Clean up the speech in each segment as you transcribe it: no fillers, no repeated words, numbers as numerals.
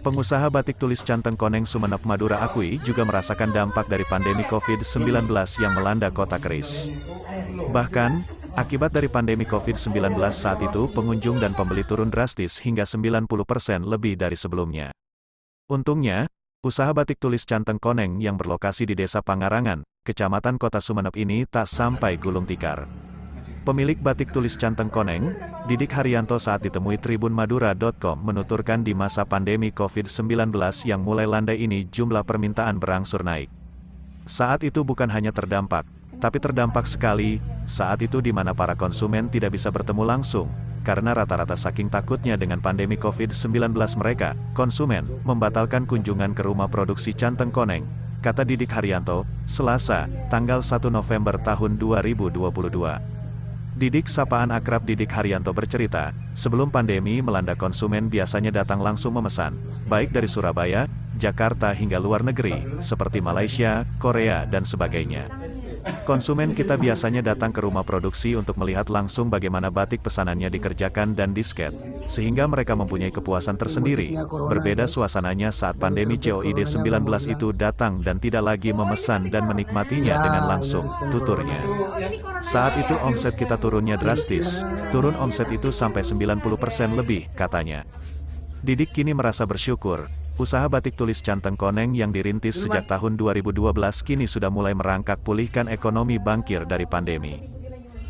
Pengusaha batik tulis Canteng Koneng Sumeneb Madura akui juga merasakan dampak dari pandemi COVID-19 yang melanda kota keris. Bahkan, akibat dari pandemi COVID-19 saat itu pengunjung dan pembeli turun drastis hingga 90% lebih dari sebelumnya. Untungnya, usaha batik tulis Canteng Koneng yang berlokasi di Desa Pangarangan, Kecamatan Kota Sumeneb ini tak sampai gulung tikar. Pemilik batik tulis Canteng Koneng, Didik Haryanto saat ditemui tribunmadura.com menuturkan di masa pandemi COVID-19 yang mulai landai ini jumlah permintaan berangsur naik. Saat itu bukan hanya terdampak, tapi terdampak sekali, saat itu di mana para konsumen tidak bisa bertemu langsung, karena rata-rata saking takutnya dengan pandemi COVID-19 mereka, konsumen, membatalkan kunjungan ke rumah produksi Canteng Koneng, kata Didik Haryanto, Selasa, tanggal 1 November tahun 2022. Didik sapaan akrab Didik Haryanto bercerita, sebelum pandemi melanda konsumen biasanya datang langsung memesan, baik dari Surabaya, Jakarta hingga luar negeri, seperti Malaysia, Korea, dan sebagainya. Konsumen kita biasanya datang ke rumah produksi untuk melihat langsung bagaimana batik pesanannya dikerjakan dan disket, sehingga mereka mempunyai kepuasan tersendiri. Berbeda suasananya saat pandemi COVID-19 itu datang dan tidak lagi memesan dan menikmatinya dengan langsung, tuturnya. Saat itu omset kita turunnya drastis, turun omset itu sampai 90% lebih, katanya. Didik kini merasa bersyukur. Usaha batik tulis Canteng Koneng yang dirintis sejak tahun 2012 kini sudah mulai merangkak pulihkan ekonomi bangkir dari pandemi.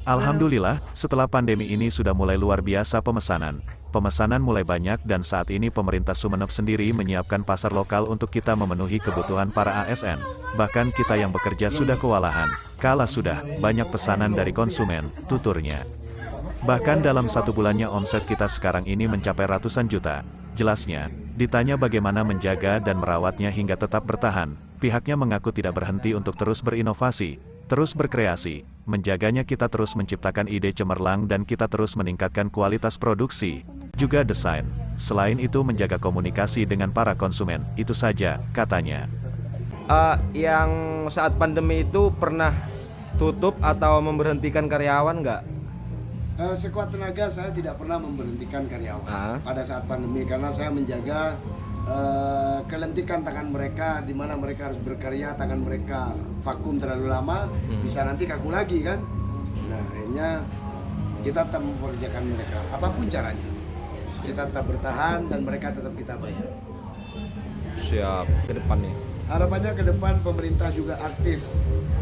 Alhamdulillah, setelah pandemi ini sudah mulai luar biasa pemesanan. Pemesanan mulai banyak dan saat ini pemerintah Sumeneb sendiri menyiapkan pasar lokal untuk kita memenuhi kebutuhan para ASN. Bahkan kita yang bekerja sudah kewalahan, kala sudah banyak pesanan dari konsumen, tuturnya. Bahkan dalam satu bulannya omset kita sekarang ini mencapai ratusan juta. Jelasnya, ditanya bagaimana menjaga dan merawatnya hingga tetap bertahan, pihaknya mengaku tidak berhenti untuk terus berinovasi, terus berkreasi, menjaganya kita terus menciptakan ide cemerlang dan kita terus meningkatkan kualitas produksi, juga desain. Selain itu menjaga komunikasi dengan para konsumen, itu saja, katanya. Yang saat pandemi itu pernah tutup atau memberhentikan karyawan nggak? Sekuat tenaga saya tidak pernah memberhentikan karyawan pada saat pandemi karena saya menjaga kelentikan tangan mereka, di mana mereka harus berkarya, tangan mereka vakum terlalu lama, bisa nanti kaku lagi kan. Nah akhirnya kita tetap mempekerjakan mereka apapun caranya, kita tetap bertahan dan mereka tetap kita bayar. Siap, ke depan nih. Harapannya ke depan pemerintah juga aktif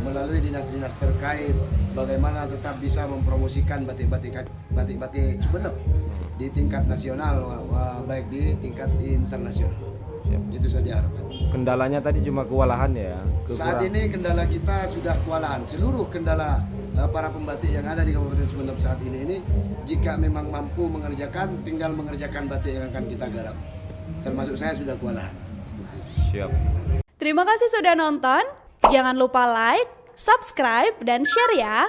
melalui dinas-dinas terkait bagaimana tetap bisa mempromosikan batik-batik Sumeneb di tingkat nasional, baik di tingkat internasional. Siap. Itu saja harapan. Kendalanya tadi cuma kewalahan ya? Saat ini kendala kita sudah kewalahan. Seluruh kendala para pembatik yang ada di Kabupaten Sumeneb saat ini jika memang mampu mengerjakan, tinggal mengerjakan batik yang akan kita garap. Termasuk saya sudah kewalahan. Siap. Terima kasih sudah nonton. Jangan lupa like, subscribe, dan share ya.